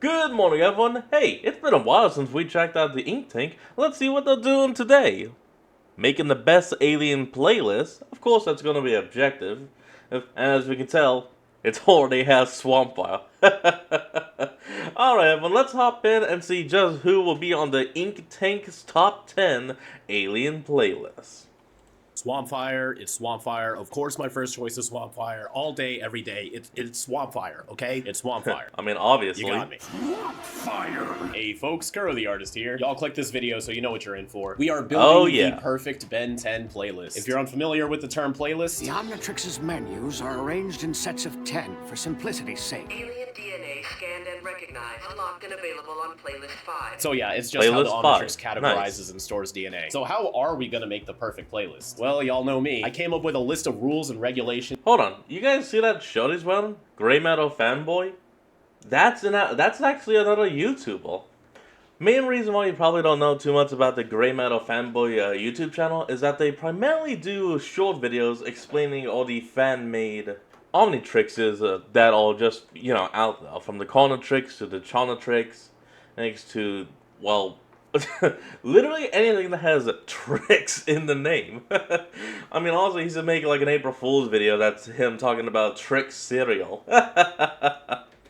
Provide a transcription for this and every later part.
Good morning, everyone. Hey, it's been a while since we checked out the Ink Tank. Let's see what they're doing today. Making the best alien playlist. Of course, that's going to be objective. And as we can tell, it already has Swampfire. Alright, everyone, let's hop in and see just who will be on the Ink Tank's top 10 alien playlist. Swampfire, it's Swampfire. Of course, my first choice is Swampfire. All day, every day, it's Swampfire, okay? It's Swampfire. I mean, obviously. You got me. Swampfire! Hey folks, Kuro the artist here. Y'all click this video so you know what you're in for. We are building the perfect Ben 10 playlist. If you're unfamiliar with the term playlist, the Omnitrix's menus are arranged in sets of 10 for simplicity's sake. Alien DNA scanned and recognized, unlocked and available on playlist 5. So yeah, it's just how the Playlist Omnitrix 5. categorizes Nice. and stores DNA. So how are we gonna make the perfect playlist? Well, y'all know me. I came up with a list of rules and regulations. Hold on, you guys see that shirt he's wearing? Grey Metal Fanboy? That's actually another YouTuber. Main reason why you probably don't know too much about the Grey Metal Fanboy YouTube channel is that they primarily do short videos explaining all the fan-made Omnitrixes that are just, you know, out there. From the Cornatrix to the Chonatrix, next to, well, literally anything that has tricks in the name. I mean, also, he should make like an April Fool's video that's him talking about Trix cereal.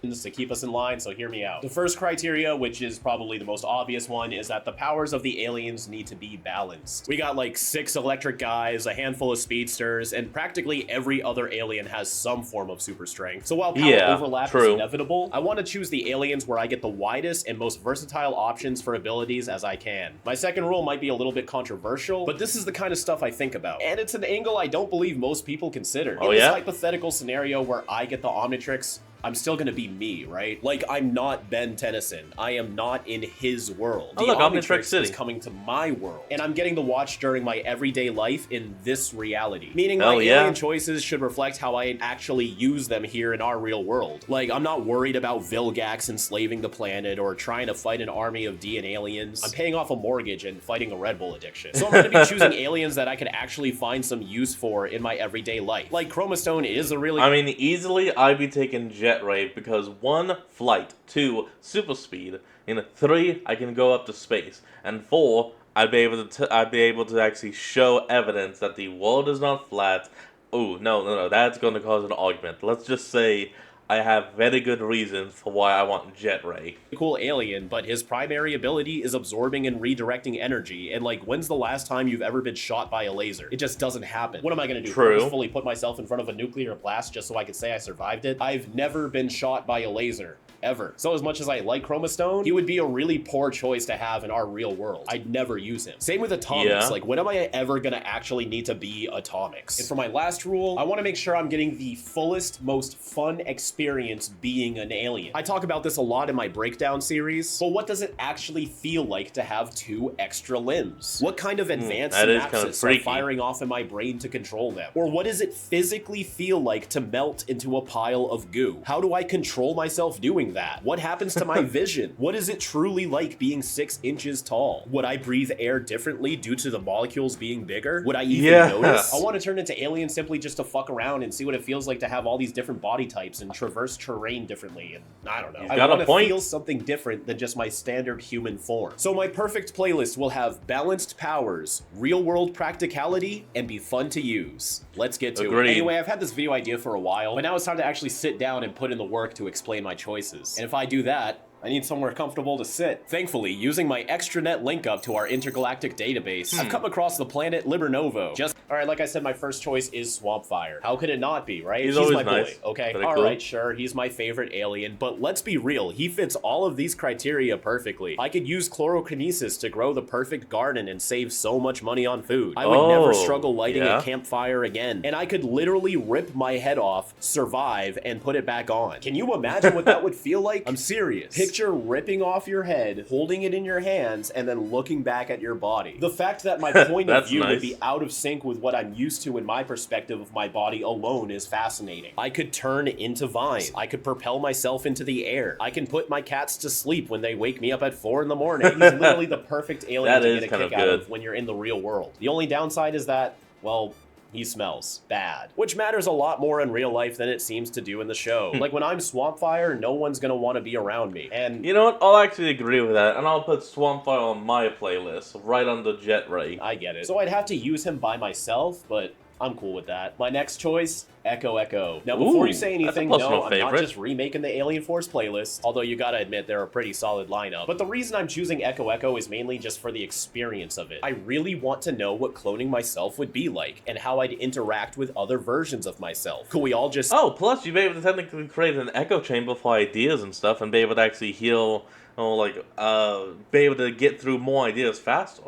To keep us in line, so hear me out. The first criteria, which is probably the most obvious one, is that the powers of the aliens need to be balanced. We got like 6 electric guys, a handful of speedsters, and practically every other alien has some form of super strength. So while power overlap is inevitable, I want to choose the aliens where I get the widest and most versatile options for abilities as I can. My second rule might be a little bit controversial, but this is the kind of stuff I think about. And it's an angle I don't believe most people consider. In this hypothetical scenario where I get the Omnitrix, I'm still gonna be me, right? Like, I'm not Ben Tennyson. I am not in his world. The Omnitrix is coming to my world, and I'm getting to watch during my everyday life in this reality. Meaning my alien choices should reflect how I actually use them here in our real world. Like, I'm not worried about Vilgax enslaving the planet or trying to fight an army of D and aliens. I'm paying off a mortgage and fighting a Red Bull addiction. So I'm gonna be choosing aliens that I could actually find some use for in my everyday life. Like, Chromastone is a really— I mean, easily I'd be taking Jet Ray because 1, flight, 2, super speed, and 3, I can go up to space, and 4, I'd be able to actually show evidence that the world is not flat. Oh, no, that's going to cause an argument. Let's just say I have very good reasons for why I want Jet Ray. Cool alien, but his primary ability is absorbing and redirecting energy, and like, when's the last time you've ever been shot by a laser? It just doesn't happen. What am I gonna do? Purposefully put myself in front of a nuclear blast just so I could say I survived it? I've never been shot by a laser. Ever. So as much as I like Chromastone, he would be a really poor choice to have in our real world. I'd never use him. Same with Atomics. Like, when am I ever gonna actually need to be Atomics? And for my last rule, I want to make sure I'm getting the fullest, most fun experience being an alien. I talk about this a lot in my breakdown series, but what does it actually feel like to have 2 extra limbs? What kind of advanced synapses are firing off in my brain to control them? Or what does it physically feel like to melt into a pile of goo? How do I control myself doing that? What happens to my vision? What is it truly like being 6 inches tall? Would I breathe air differently due to the molecules being bigger? Would I even notice? I want to turn into Alien simply just to fuck around and see what it feels like to have all these different body types and traverse terrain differently, and I don't know. I want to feel something different than just my standard human form. So my perfect playlist will have balanced powers, real-world practicality, and be fun to use. Let's get to it. Anyway, I've had this video idea for a while, but now it's time to actually sit down and put in the work to explain my choices. And if I do that, I need somewhere comfortable to sit. Thankfully, using my extranet link up to our intergalactic database, I've come across the planet Libernovo. Alright, like I said, my first choice is Swampfire. How could it not be, right? He's my nice. boy, okay? Alright, sure, he's my favorite alien, but let's be real, he fits all of these criteria perfectly. I could use chlorokinesis to grow the perfect garden and save so much money on food. I would never struggle lighting a campfire again. And I could literally rip my head off, survive, and put it back on. Can you imagine what that would feel like? I'm serious. Picture ripping off your head, holding it in your hands, and then looking back at your body. The fact that my point of view would be out of sync with what I'm used to in my perspective of my body alone is fascinating. I could turn into vines. I could propel myself into the air. I can put my cats to sleep when they wake me up at 4 in the morning. He's literally the perfect alien to get a kick out of when you're in the real world. The only downside is that, well, he smells bad. Which matters a lot more in real life than it seems to do in the show. Like when I'm Swampfire, no one's gonna want to be around me. And you know what? I'll actually agree with that, and I'll put Swampfire on my playlist, right under Jet Ray. I get it. So I'd have to use him by myself, but I'm cool with that. My next choice, Echo Echo. Now, before you say anything, no, I'm not just remaking the Alien Force playlist, although you gotta admit they're a pretty solid lineup. But the reason I'm choosing Echo Echo is mainly just for the experience of it. I really want to know what cloning myself would be like, and how I'd interact with other versions of myself. Could we all just... Oh, plus you'd be able to technically create an echo chamber for ideas and stuff, and be able to actually heal, be able to get through more ideas faster.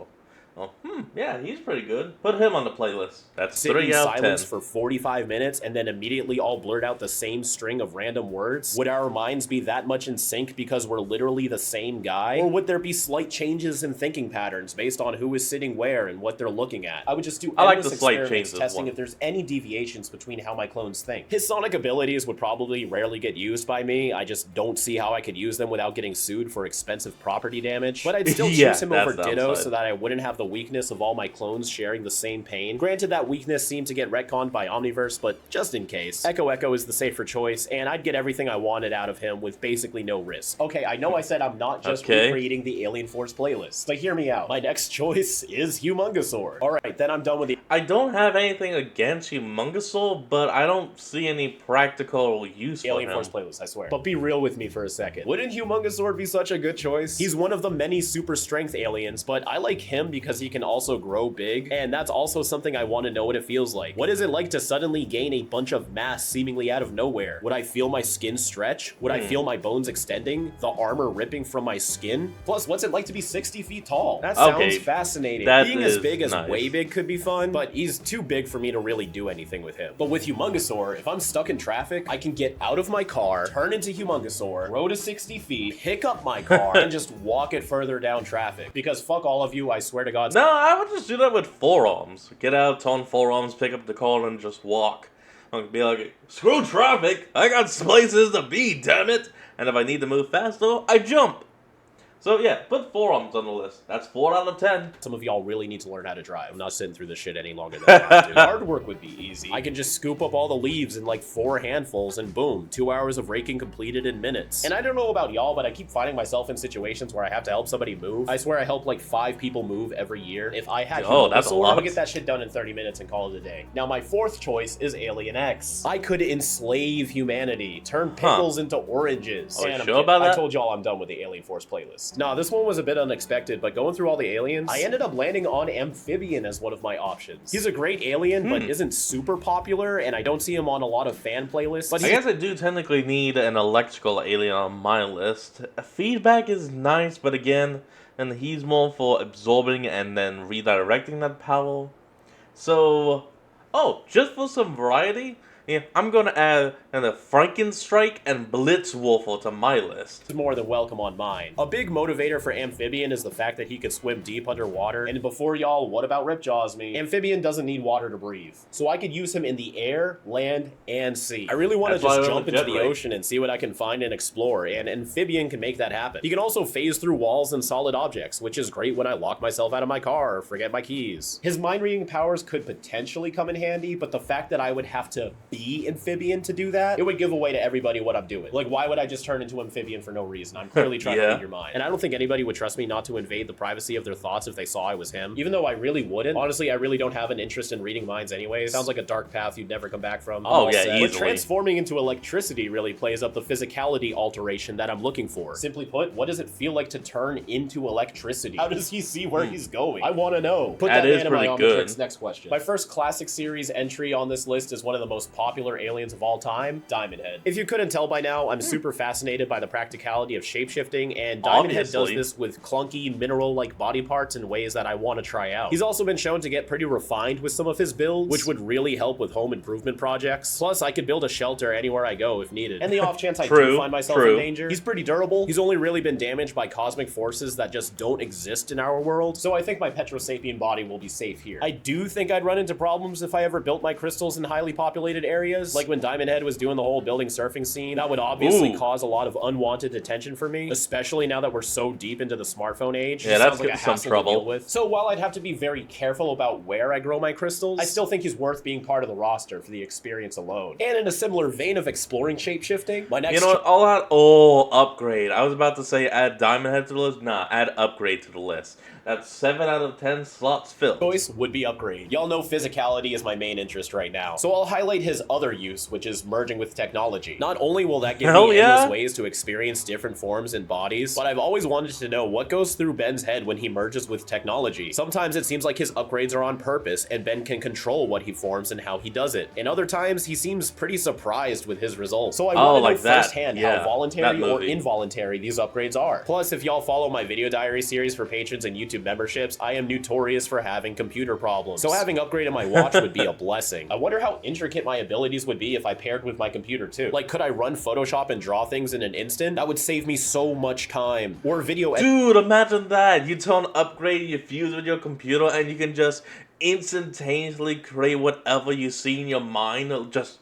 Oh, yeah, he's pretty good. Put him on the playlist. That's sit 3 in out of 10. silence for 45 minutes and then immediately all blurt out the same string of random words? Would our minds be that much in sync because we're literally the same guy? Or would there be slight changes in thinking patterns based on who is sitting where and what they're looking at? I would just do endless experiments testing if there's any deviations between how my clones think. His sonic abilities would probably rarely get used by me. I just don't see how I could use them without getting sued for expensive property damage. But I'd still choose him over Ditto so that I wouldn't have the weakness of all my clones sharing the same pain. Granted, that weakness seemed to get retconned by Omniverse, but just in case. Echo Echo is the safer choice, and I'd get everything I wanted out of him with basically no risk. Okay, I know I said I'm not just recreating the Alien Force playlist, but hear me out. My next choice is Humongosaur. Alright, then I'm done with the... I don't have anything against Humongosaur, but I don't see any practical use for him. Alien Force playlist, I swear. But be real with me for a second. Wouldn't Humongosaur be such a good choice? He's one of the many super strength aliens, but I like him because he can also grow big, and that's also something I want to know what it feels like. What is it like to suddenly gain a bunch of mass seemingly out of nowhere? Would I feel my skin stretch? Would I feel my bones extending? The armor ripping from my skin? Plus, what's it like to be 60 feet tall? That sounds fascinating. Being as big as way big could be fun, but he's too big for me to really do anything with him. But with Humongosaur, if I'm stuck in traffic, I can get out of my car, turn into Humongosaur, grow to 60 feet, pick up my car, and just walk it further down traffic. Because fuck all of you, I swear to God. No, I would just do that with forearms. Get out, on forearms, pick up the car, and just walk. I'd be like, screw traffic, I got places to be, damn it! And if I need to move faster, I jump. So yeah, put forearms on the list. That's 4 out of 10. Some of y'all really need to learn how to drive. I'm not sitting through this shit any longer than I have to. Hard work would be easy. I can just scoop up all the leaves in like 4 handfuls and boom, 2 hours of raking completed in minutes. And I don't know about y'all, but I keep finding myself in situations where I have to help somebody move. I swear I help like 5 people move every year. If I had Humongosaur, I would get that shit done in 30 minutes and call it a day. Now my 4th choice is Alien X. I could enslave humanity, turn pickles into oranges. Oh, and sure about that? I told y'all I'm done with the Alien Force playlist. Nah, this one was a bit unexpected, but going through all the aliens, I ended up landing on Amphibian as one of my options. He's a great alien, but isn't super popular, and I don't see him on a lot of fan playlists. But I guess I do technically need an electrical alien on my list. Feedback is nice, but again, and he's more for absorbing and then redirecting that power. So, just for some variety, yeah, I'm gonna add the Frankenstrike and Blitzwolfer to my list. It's more than welcome on mine. A big motivator for Amphibian is the fact that he could swim deep underwater. And before y'all, what about Ripjaws me? Amphibian doesn't need water to breathe. So I could use him in the air, land, and sea. I really want to just jump into the ocean and see what I can find and explore, and Amphibian can make that happen. He can also phase through walls and solid objects, which is great when I lock myself out of my car or forget my keys. His mind-reading powers could potentially come in handy, but the fact that I would have to be Amphibian to do that, it would give away to everybody what I'm doing. Like, why would I just turn into Amphibian for no reason? I'm clearly trying to read your mind. And I don't think anybody would trust me not to invade the privacy of their thoughts if they saw I was him. Even though I really wouldn't. Honestly, I really don't have an interest in reading minds anyways. Sounds like a dark path you'd never come back from. Easily. But transforming into electricity really plays up the physicality alteration that I'm looking for. Simply put, what does it feel like to turn into electricity? How does he see where he's going? I want to know. Put that man in my Omnitrix. Next question. My first classic series entry on this list is one of the most popular aliens of all time, Diamond Head. If you couldn't tell by now, I'm super fascinated by the practicality of shapeshifting, and Diamond Head does this with clunky, mineral-like body parts in ways that I want to try out. He's also been shown to get pretty refined with some of his builds, which would really help with home improvement projects. Plus, I could build a shelter anywhere I go if needed. And the off chance I do find myself in danger, he's pretty durable. He's only really been damaged by cosmic forces that just don't exist in our world, so I think my Petrosapien body will be safe here. I do think I'd run into problems if I ever built my crystals in highly populated areas, like when Diamond Head was doing the whole building surfing scene, that would obviously Ooh. cause a lot of unwanted attention for me, especially now that we're so deep into the smartphone age. Yeah, It that's sounds like a getting some hassle trouble. to deal with. So while I'd have to be very careful about where I grow my crystals, I still think he's worth being part of the roster for the experience alone. And in a similar vein of exploring shapeshifting, my next You know what? I'll add upgrade. I was about to say add Diamond Head to the list. Nah, add upgrade to the list. That's 7 out of 10 slots filled. choice would be upgrade. Y'all know physicality is my main interest right now, so I'll highlight his other use, which is merging with technology. Not only will that give Hell me yeah. endless ways to experience different forms and bodies, but I've always wanted to know what goes through Ben's head when he merges with technology. Sometimes it seems like his upgrades are on purpose and Ben can control what he forms and how he does it. And other times he seems pretty surprised with his results. So I want to know like that. firsthand Yeah, how voluntary that or movie. involuntary these upgrades are. Plus, if y'all follow my video diary series for patrons and YouTube memberships, I am notorious for having computer problems. So having upgraded my watch would be a blessing. I wonder how intricate my abilities would be if I paired with my computer too. Like, could I run Photoshop and draw things in an instant? That would save me so much time. Or video Dude, imagine that. You turn upgrade, you fuse with your computer, and you can just instantaneously create whatever you see in your mind. It'll just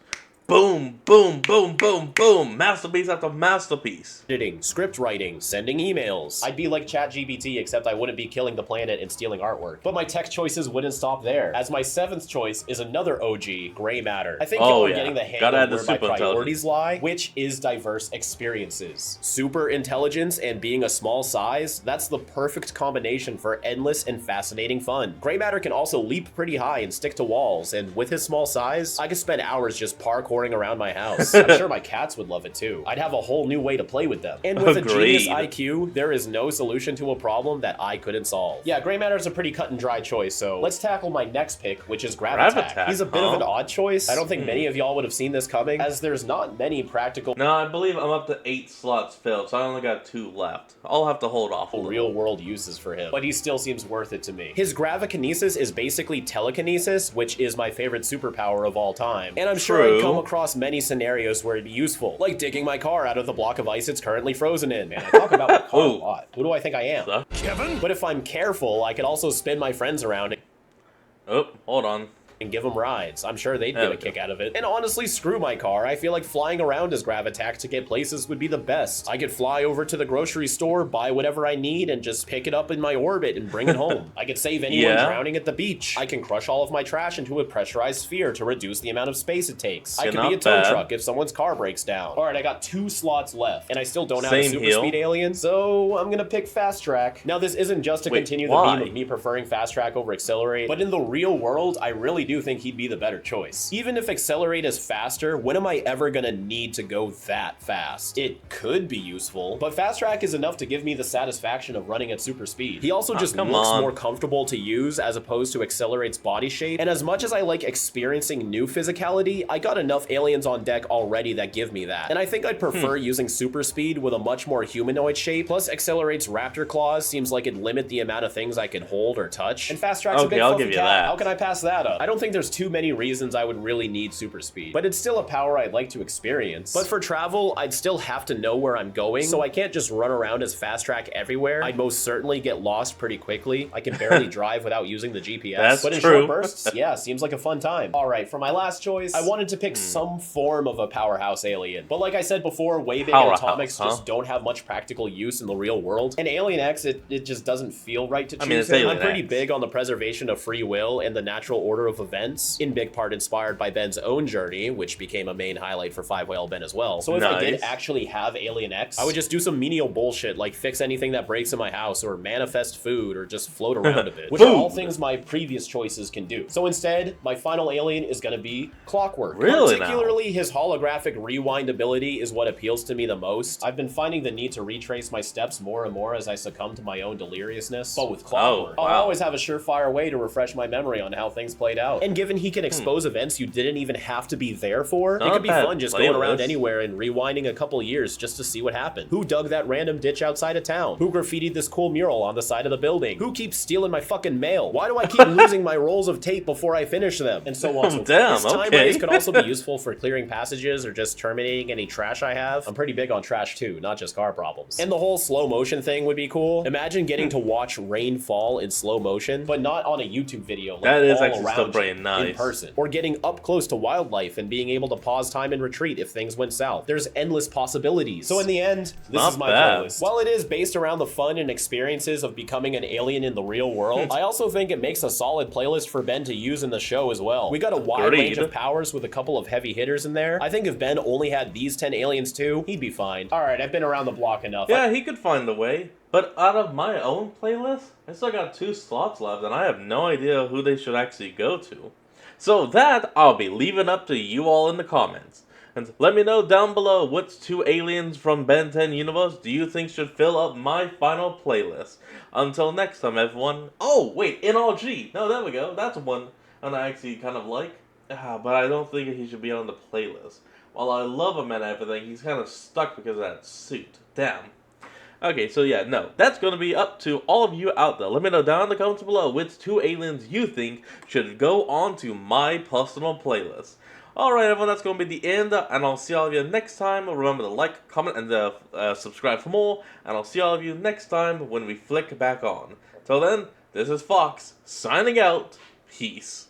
boom, boom, boom, boom, boom. Masterpiece after masterpiece. editing, script writing, sending emails. I'd be like ChatGPT, except I wouldn't be killing the planet and stealing artwork. But my tech choices wouldn't stop there, as my 7th choice is another OG, Gray Matter. I think y'all are getting the hang Gotta add of the where my super priorities lie, which is diverse experiences. Super intelligence and being a small size, that's the perfect combination for endless and fascinating fun. Gray Matter can also leap pretty high and stick to walls, and with his small size, I could spend hours just parkouring around my house. I'm sure my cats would love it too. I'd have a whole new way to play with them. And with a genius Agreed. IQ, there is no solution to a problem that I couldn't solve. Yeah, Gray Matter is a pretty cut and dry choice, so let's tackle my next pick, which is Gravitack. Gravitack, He's a bit of an huh? odd choice. I don't think many of y'all would have seen this coming, as there's not many practical No, I believe I'm up to 8 slots filled, so I only got 2 left. I'll have to hold off a little. real world uses for him, but he still seems worth it to me. His gravikinesis is basically telekinesis, which is my favorite superpower of all time. And I'm sure I'd True. come across many scenarios where it'd be useful, like digging my car out of the block of ice it's currently frozen in. Man, I talk about my car a Ooh. lot. Who do I think I am? So- Kevin? But if I'm careful, I could also spin my friends around Oh, hold on. and give them rides. I'm sure they'd There get a we go. kick out of it. And honestly, screw my car. I feel like flying around as Gravitack to get places would be the best. I could fly over to the grocery store, buy whatever I need, and just pick it up in my orbit and bring it home. I could save anyone Yeah. drowning at the beach. I can crush all of my trash into a pressurized sphere to reduce the amount of space it takes. I Yeah, could be not a tow bad. truck if someone's car breaks down. All right, I got 2 slots left, and I still don't have a Same super here. speed alien, so I'm gonna pick Fast Track. Now, this isn't just to Wait, continue the why? meme of me preferring Fast Track over Accelerate, but in the real world, I really do think he'd be the better choice. Even if Accelerate is faster, when am I ever gonna need to go that fast? It could be useful, but Fast Track is enough to give me the satisfaction of running at super speed. He also just come looks on. more comfortable to use as opposed to Accelerate's body shape, and as much as I like experiencing new physicality, I got enough aliens on deck already that give me that. And I think I'd prefer using super speed with a much more humanoid shape, plus Accelerate's raptor claws seems like it'd limit the amount of things I could hold or touch. And Fast Track's a Okay, big I'll fluffy give you cat. that. How can I pass that up? I don't think there's too many reasons I would really need super speed, but it's still a power I'd like to experience. But for travel, I'd still have to know where I'm going, so I can't just run around as Fast Track everywhere. I'd most certainly get lost pretty quickly. I can barely drive without using the GPS. That's but in true. short bursts, yeah, seems like a fun time. All right, for my last choice, I wanted to pick some form of a powerhouse alien. But like I said before, Waving and Powerhouse, Atomics huh? just don't have much practical use in the real world. And Alien X, it just doesn't feel right to choose I mean, it's him. I'm Alien pretty X. big on the preservation of free will and the natural order of events, in big part inspired by Ben's own journey, which became a main highlight for 5-Whale Ben as well. So if I did Nice. actually have Alien X, I would just do some menial bullshit like fix anything that breaks in my house or manifest food or just float around a bit, which are all Food. things my previous choices can do. So instead, my final alien is going to be Clockwork. Really now? Particularly his holographic rewind ability is what appeals to me the most. I've been finding the need to retrace my steps more and more as I succumb to my own deliriousness. But with Clockwork, Oh, I'll wow. always have a surefire way to refresh my memory on how things played out. And given he can expose events you didn't even have to be there for, it Not could be bad fun just going around playlist. anywhere and rewinding a couple years just to see what happened. Who dug that random ditch outside of town? Who graffitied this cool mural on the side of the building? Who keeps stealing my fucking mail? Why do I keep losing my rolls of tape before I finish them? And so on. So Damn, His time okay. rays could also be useful for clearing passages or just terminating any trash I have. I'm pretty big on trash too, not just car problems. And the whole slow motion thing would be cool. Imagine getting to watch rain fall in slow motion, but not on a YouTube video. Like That is all actually around still you. pretty Okay, nice. in person, or getting up close to wildlife and being able to pause time and retreat if things went south. There's endless possibilities. So in the end, this Not is my bad. playlist. While it is based around the fun and experiences of becoming an alien in the real world, I also think it makes a solid playlist for Ben to use in the show as well. We got a wide range of powers with a couple of heavy hitters in there. I think if Ben only had these 10 aliens too, he'd be fine. All right, I've been around the block enough. Yeah, he could find a way. But out of my own playlist, I still got 2 slots left, and I have no idea who they should actually go to. So that I'll be leaving up to you all in the comments. And let me know down below which 2 aliens from Ben 10 Universe do you think should fill up my final playlist. Until next time, everyone. Oh, wait, NRG. No, there we go. That's one and I actually kind of like. But I don't think he should be on the playlist. While I love him and everything, he's kind of stuck because of that suit. Damn. Okay, so yeah, no, that's going to be up to all of you out there. Let me know down in the comments below which 2 aliens you think should go on to my personal playlist. Alright everyone, that's going to be the end, and I'll see all of you next time. Remember to like, comment, and subscribe for more, and I'll see all of you next time when we flick back on. Till then, this is Fox, signing out. Peace.